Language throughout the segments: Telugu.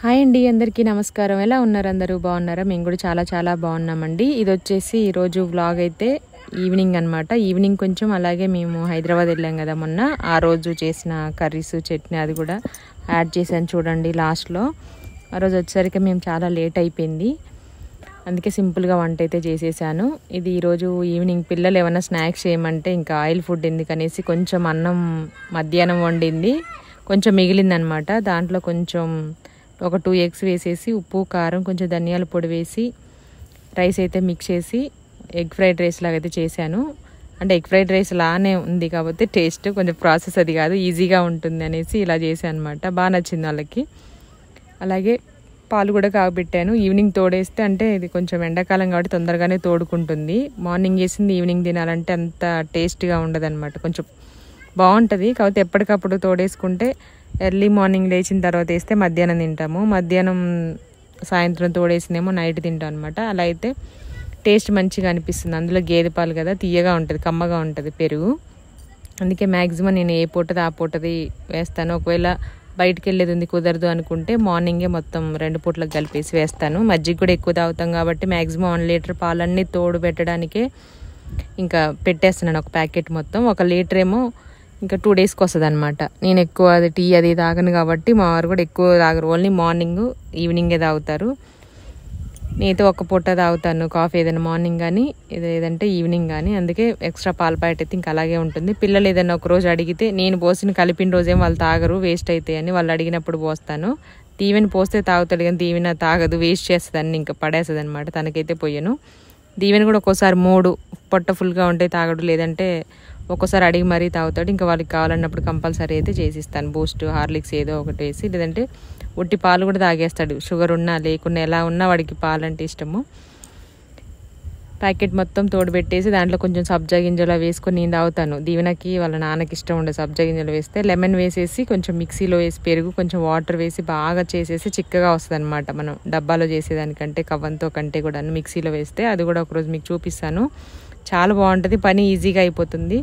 హాయ్ అండి, అందరికీ నమస్కారం. ఎలా ఉన్నారు? అందరూ బాగున్నారా? మేము కూడా చాలా చాలా బాగున్నామండి. ఇది వచ్చేసి ఈరోజు వ్లాగ్ అయితే ఈవినింగ్ అనమాట. ఈవినింగ్ కొంచెం అలాగే మేము హైదరాబాద్ వెళ్ళాం కదా మొన్న, ఆ రోజు చేసిన కర్రీస్ చట్నీ అది కూడా యాడ్ చేశాను చూడండి లాస్ట్లో. ఆ రోజు వచ్చేసరికి మేము చాలా లేట్ అయిపోయింది, అందుకే సింపుల్గా వంట అయితే చేసేసాను. ఇది ఈరోజు ఈవినింగ్ పిల్లలు ఏమైనా స్నాక్స్ చేయమంటే ఇంకా ఆయిల్ ఫుడ్ ఎందుకనేసి కొంచెం అన్నం మధ్యాహ్నం వండింది కొంచెం మిగిలిందనమాట. దాంట్లో కొంచెం ఒక 2 ఎగ్స్ వేసేసి ఉప్పు కారం కొంచెం ధనియాల పొడి వేసి రైస్ అయితే మిక్స్ చేసి ఎగ్ ఫ్రైడ్ రైస్ లాగా అయితే చేశాను. అంటే ఎగ్ ఫ్రైడ్ రైస్ లానే ఉంది కాబట్టి టేస్ట్ కొంచెం ప్రాసెస్ అది కాదు, ఈజీగా ఉంటుంది అనేసి ఇలా చేశాను అనమాట. బాగా నచ్చింది వాళ్ళకి. అలాగే పాలు కూడా కాగబెట్టాను. ఈవినింగ్ తోడేస్తే అంటే ఇది కొంచెం ఎండాకాలం కాబట్టి తొందరగానే తోడుకుంటుంది. మార్నింగ్ చేసింది ఈవినింగ్ తినాలంటే అంత టేస్ట్గా ఉండదు అనమాట. కొంచెం బాగుంటుంది కాబట్టి ఎప్పటికప్పుడు తోడేసుకుంటే ఎర్లీ మార్నింగ్ లేచిన తర్వాత వేస్తే మధ్యాహ్నం తింటాము, మధ్యాహ్నం సాయంత్రం తోడేసినేమో నైట్ తింటాం అనమాట. అలా అయితే టేస్ట్ మంచిగా అనిపిస్తుంది. అందులో గేదె పాలు కదా, తీయగా ఉంటుంది, కమ్మగా ఉంటుంది పెరుగు. అందుకే మ్యాక్సిమం నేను ఏ పూటది ఆ పూటది వేస్తాను. ఒకవేళ బయటకు వెళ్ళేది ఉంది కుదరదు అనుకుంటే మార్నింగే మొత్తం 2 పూటలకు కలిపేసి వేస్తాను. మజ్జిగ కూడా ఎక్కువ తాగుతాం కాబట్టి మ్యాక్సిమం 1 లీటర్ పాలన్నీ తోడు పెట్టడానికే ఇంకా పెట్టేస్తున్నాను ఒక ప్యాకెట్ మొత్తం. 1 లీటర్ ఏమో ఇంకా 2 డేస్కి వస్తుంది అనమాట. నేను ఎక్కువ అది టీ అది తాగను కాబట్టి మా వారు కూడా ఎక్కువ తాగరు, ఓన్లీ మార్నింగ్ ఈవినింగే తాగుతారు. నేనైతే 1 పూట తాగుతాను కాఫీ, ఏదైనా మార్నింగ్ కానీ ఏదంటే ఈవినింగ్ కానీ. అందుకే ఎక్స్ట్రా పాల ప్యాకెట్ అయితే ఇంకా అలాగే ఉంటుంది. పిల్లలు ఏదైనా ఒక రోజు అడిగితే నేను పోసిన కలిపిన రోజేం వాళ్ళు తాగరు, వేస్ట్ అవుతాయి అని వాళ్ళు అడిగినప్పుడు పోస్తాను. దీవెని పోస్తే తాగుతాడు కానీ దీవెన తాగదు, వేస్ట్ చేస్తుంది అన్ని ఇంకా పడేస్తుంది అనమాట. తనకైతే పోయాను. దీవెని కూడా ఒక్కోసారి 3 పొట్ట ఫుల్గా ఉంటే తాగడు, లేదంటే ఒక్కోసారి అడిగి మరీ తాగుతాడు. ఇంకా వాళ్ళకి కావాలన్నప్పుడు కంపల్సరీ అయితే చేసిస్తాను. బూస్ట్ హార్లిక్స్ ఏదో ఒకటి వేసి, లేదంటే ఉట్టి పాలు కూడా తాగేస్తాడు. షుగర్ ఉన్నా లేకున్నా ఎలా ఉన్నా వాడికి పాలు అంటే ఇష్టము. ప్యాకెట్ మొత్తం తోడుపెట్టేసి దాంట్లో కొంచెం సబ్జా గింజలు వేసుకొని నేను తాగుతాను. దీవెనకి వాళ్ళ నాన్నకి ఇష్టం ఉండదు సబ్జా గింజలు వేస్తే. లెమన్ వేసేసి కొంచెం మిక్సీలో వేసి పెరుగు కొంచెం వాటర్ వేసి బాగా చేసేసి చిక్కగా వస్తుంది అనమాట. మనం డబ్బాలో చేసేదానికంటే కవ్వంతో కంటే కూడా మిక్సీలో వేస్తే, అది కూడా ఒకరోజు మీకు చూపిస్తాను. చాలా బాగుంటుంది, పని ఈజీగా అయిపోతుంది.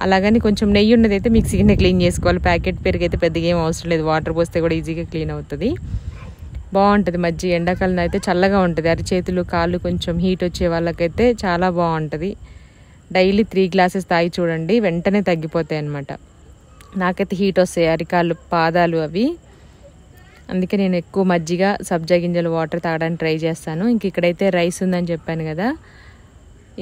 అలాగని కొంచెం నెయ్యి ఉన్నది అయితే మిక్సీని క్లీన్ చేసుకోవాలి. ప్యాకెట్ పెరుగు అయితే పెద్దగా ఏం అవసరం లేదు, వాటర్ పోస్తే కూడా ఈజీగా క్లీన్ అవుతుంది. బాగుంటుంది మజ్జిగ. ఎండాకాలం అయితే చల్లగా ఉంటుంది, అరిచేతులు కాళ్ళు కొంచెం హీట్ వచ్చే వాళ్ళకైతే చాలా బాగుంటుంది. డైలీ 3 గ్లాసెస్ తాగి చూడండి, వెంటనే తగ్గిపోతాయి అన్నమాట. నాకైతే హీట్ వస్తాయి అరికాళ్ళు పాదాలు అవి. అందుకే నేను ఎక్కువ మజ్జిగ సబ్జా గింజలు వాటర్ తాగడానికి ట్రై చేస్తాను. ఇంక ఇక్కడైతే రైస్ ఉందని చెప్పాను కదా,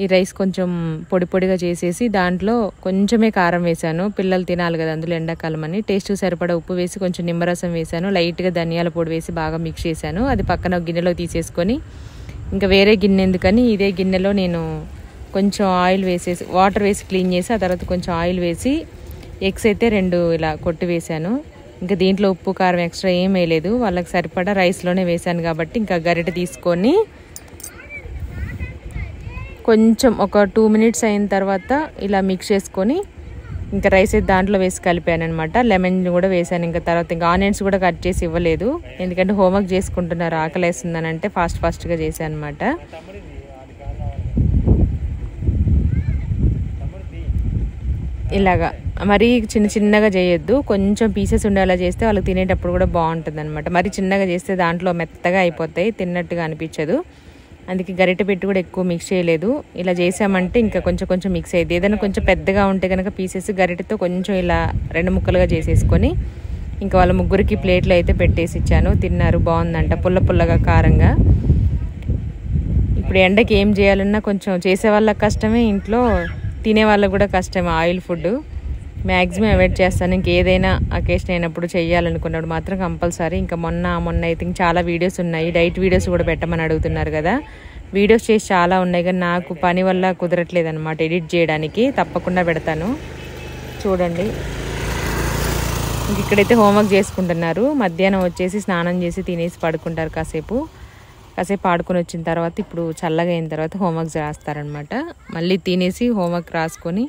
ఈ రైస్ కొంచెం పొడి పొడిగా చేసేసి దాంట్లో కొంచెమే కారం వేసాను. పిల్లలు తినాలి కదా అందులో ఎండాకాలం అని. టేస్ట్ సరిపడా ఉప్పు వేసి కొంచెం నిమ్మరసం వేసాను, లైట్గా ధనియాల పొడి వేసి బాగా మిక్స్ చేశాను. అది పక్కన ఒక గిన్నెలో తీసేసుకొని ఇంకా వేరే గిన్నె ఎందుకని ఇదే గిన్నెలో నేను కొంచెం ఆయిల్ వేసేసి వాటర్ వేసి క్లీన్ చేసి ఆ తర్వాత కొంచెం ఆయిల్ వేసి ఎగ్స్ అయితే 2 ఇలా కొట్టి వేసాను. ఇంకా దీంట్లో ఉప్పు కారం ఎక్స్ట్రా ఏం వేయలేదు, వాళ్ళకి సరిపడా రైస్లోనే వేసాను కాబట్టి ఇంకా గరిటె తీసుకొని కొంచెం ఒక 2 మినిట్స్ అయిన తర్వాత ఇలా మిక్స్ చేసుకొని ఇంకా రైస్ అయితే దాంట్లో వేసి కలిపాను అనమాట. లెమన్ కూడా వేసాను. ఇంకా తర్వాత ఇంకా ఆనియన్స్ కూడా కట్ చేసి ఇవ్వలేదు, ఎందుకంటే హోంవర్క్ చేసుకుంటున్నారు, ఆకలి వేస్తుందని అంటే ఫాస్ట్గా చేశాను అనమాట. ఇలాగా మరీ చిన్నగా చేయొద్దు, కొంచెం పీసెస్ ఉండేలా చేస్తే వాళ్ళకి తినేటప్పుడు కూడా బాగుంటుంది అనమాట. మరీ చిన్నగా చేస్తే దాంట్లో మెత్తగా అయిపోతాయి, తిన్నట్టుగా అనిపించదు. అందుకే గరిటె పెట్టి కూడా ఎక్కువ మిక్స్ చేయలేదు. ఇలా చేసామంటే ఇంకా కొంచెం మిక్స్ అయ్యేది. ఏదైనా కొంచెం పెద్దగా ఉంటే కనుక పీసెస్ గరిటెతో కొంచెం ఇలా 2 ముక్కలుగా చేసేసుకొని ఇంకా వాళ్ళ ముగ్గురికి ప్లేట్లో అయితే పెట్టేసి ఇచ్చాను. తిన్నారు, బాగుందంట, పుల్లగా కారంగా. ఇప్పుడు ఎండకి ఏం చేయాలన్నా కొంచెం చేసే వాళ్ళకి కష్టమే, ఇంట్లో తినే వాళ్ళకి కూడా కష్టమే. ఆయిల్ ఫుడ్ మ్యాక్సిమం అవాయిడ్ చేస్తాను. ఇంకేదైనా అకేషన్ అయినప్పుడు చేయాలనుకున్నప్పుడు మాత్రం కంపల్సరీ. ఇంకా మొన్న అయితే చాలా వీడియోస్ ఉన్నాయి, డైట్ వీడియోస్ కూడా పెట్టమని అడుగుతున్నారు కదా. వీడియోస్ చేసి చాలా ఉన్నాయి కానీ నాకు పని వల్ల కుదరట్లేదు అనమాట ఎడిట్ చేయడానికి. తప్పకుండా పెడతాను చూడండి. ఇంక ఇక్కడైతే హోంవర్క్ చేసుకుంటున్నారు. మధ్యాహ్నం వచ్చేసి స్నానం చేసి తినేసి పడుకుంటారు. కాసేపు ఆడుకొని వచ్చిన తర్వాత ఇప్పుడు చల్లగా అయిన తర్వాత హోంవర్క్ రాస్తారనమాట. మళ్ళీ తినేసి హోంవర్క్ రాసుకొని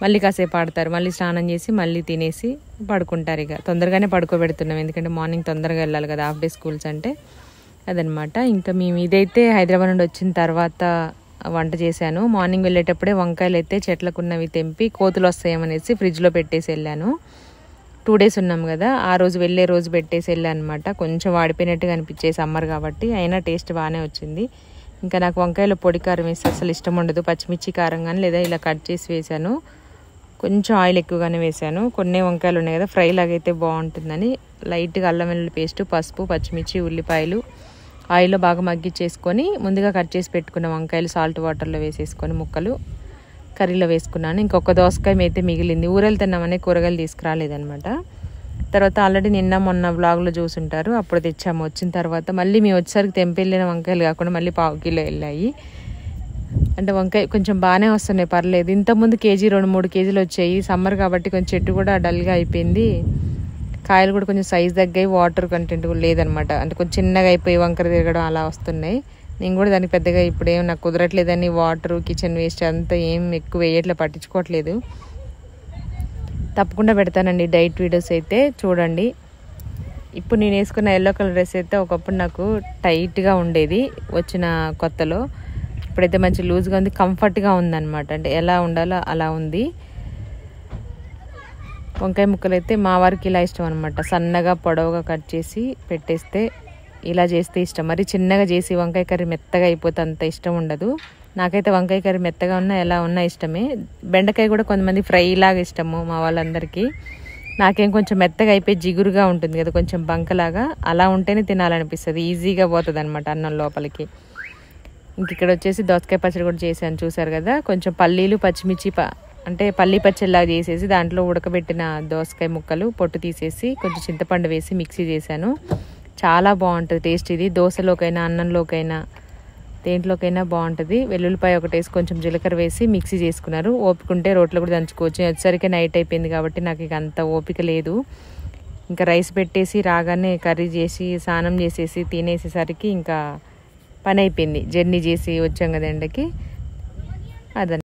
మళ్ళీ కాసేపు ఆడతారు, మళ్ళీ స్నానం చేసి మళ్ళీ తినేసి పడుకుంటారు. ఇక తొందరగానే పడుకోబెడుతున్నాం, ఎందుకంటే మార్నింగ్ తొందరగా వెళ్ళాలి కదా హాఫ్ డే స్కూల్స్ అంటే, అదనమాట. ఇంకా మేము ఇదైతే హైదరాబాద్ నుండి వచ్చిన తర్వాత వంట చేశాను. మార్నింగ్ వెళ్ళేటప్పుడే వంకాయలు అయితే చెట్లకున్నవి తెంపి కోతులు వస్తాయేమనేసి ఫ్రిడ్జ్లో పెట్టేసి వెళ్ళాను. 2 days ఉన్నాం కదా, ఆ రోజు వెళ్ళే రోజు పెట్టేసి వెళ్ళా అనమాట. కొంచెం వాడిపోయినట్టుగా అనిపించే సమ్మర్ కాబట్టి, అయినా టేస్ట్ బాగానే వచ్చింది. ఇంకా నాకు వంకాయలో పొడి కారం వేస్తే అసలు ఇష్టం ఉండదు. పచ్చిమిర్చి కారం కానీ లేదా ఇలా కట్ చేసి వేసాను. కొంచెం ఆయిల్ ఎక్కువగానే వేసాను. కొన్ని వంకాయలు ఉన్నాయి కదా, ఫ్రై లాగైతే బాగుంటుందని లైట్గా అల్లం వెల్లుల్లి పేస్టు, పసుపు, పచ్చిమిర్చి, ఉల్లిపాయలు ఆయిల్లో బాగా మగ్గిచ్చేసుకొని ముందుగా కట్ చేసి పెట్టుకున్న వంకాయలు సాల్ట్ వాటర్లో వేసేసుకొని ముక్కలు కర్రీలో వేసుకున్నాను. ఇంకొక దోసకాయ అయితే మిగిలింది. ఊరెలు తిన్నామనే కూరగాయలు తీసుకురాలేదనమాట. తర్వాత ఆల్రెడీ నిన్న మొన్న వ్లాగ్లో చూసుంటారు, అప్పుడు తెచ్చాము. వచ్చిన తర్వాత మళ్ళీ మేము వచ్చేసరికి తెంపెళ్ళిన వంకాయలు కాకుండా మళ్ళీ 1/2 కిలో వెళ్ళాయి. అంటే వంకాయ కొంచెం బాగానే వస్తున్నాయి, పర్లేదు. ఇంతకుముందు 2-3 కేజీలు వచ్చాయి. సమ్మర్ కాబట్టి కొంచెం చెట్టు కూడా డల్గా అయిపోయింది. కాయలు కూడా కొంచెం సైజ్ తగ్గాయి, వాటర్ కంటెంట్ కూడా లేదనమాట. అంటే కొంచెం చిన్నగా అయిపోయి వంకర తిరగడం అలా వస్తున్నాయి. నేను కూడా దానికి పెద్దగా ఇప్పుడు ఏం నాకు కుదరట్లేదని వాటర్, కిచెన్ వేస్ట్ అంతా ఏం ఎక్కువ వేయట్లే, పట్టించుకోవట్లేదు. తప్పకుండా పెడతానండి డైట్ వీడియోస్ అయితే చూడండి. ఇప్పుడు నేను వేసుకున్న ఎల్లో కలర్ డ్రెస్ అయితే ఒకప్పుడు నాకు టైట్గా ఉండేది వచ్చిన కొత్తలో. ఇప్పుడైతే మంచి లూజ్గా ఉంది, కంఫర్ట్గా ఉందన్నమాట. అంటే ఎలా ఉండాలో అలా ఉంది. వంకాయ ముక్కలు అయితే మా వారికి ఇలా ఇష్టం అనమాట. సన్నగా పొడవుగా కట్ చేసి పెట్టేస్తే ఇలా చేస్తే ఇష్టం. మరి చిన్నగా చేసి వంకాయ కర్రీ మెత్తగా అయిపోతే అంత ఇష్టం ఉండదు. నాకైతే వంకాయ కర్రీ మెత్తగా ఉన్నా ఎలా ఉన్నా ఇష్టమే. బెండకాయ కూడా కొంతమంది ఫ్రై లాగా ఇష్టము మా వాళ్ళందరికీ. నాకేం కొంచెం మెత్తగా అయిపోయి జిగురుగా ఉంటుంది కదా, కొంచెం బంకలాగా, అలా ఉంటేనే తినాలనిపిస్తుంది. ఈజీగా పోతుంది అనమాట అన్నం లోపలికి. ఇంక ఇక్కడ వచ్చేసి దోసకాయ పచ్చడి కూడా చేశాను, చూసారు కదా. కొంచెం పల్లీలు, పచ్చిమిర్చి అంటే పల్లీ పచ్చడిలాగా చేసేసి దాంట్లో ఉడకబెట్టిన దోసకాయ ముక్కలు పొట్టు తీసేసి కొంచెం చింతపండు వేసి మిక్సీ చేశాను. చాలా బాగుంటుంది టేస్ట్. ఇది దోశలోకైనా అన్నంలోకైనా దేంట్లోకైనా బాగుంటుంది. వెల్లుల్లిపాయ ఒకటి వేసి కొంచెం జీలకర్ర వేసి మిక్సీ చేసుకున్నారు. ఓపిక ఉంటే రోట్లో కూడా దంచుకోవచ్చు. వచ్చేసరికి నైట్ అయిపోయింది కాబట్టి నాకు ఇక అంత ఓపిక లేదు. ఇంకా రైస్ పెట్టేసి రాగానే కర్రీ చేసి స్నానం చేసేసి తినేసేసరికి ఇంకా పని అయిపోయింది. జర్నీ చేసి వచ్చాం కదా ఎండకి, అదన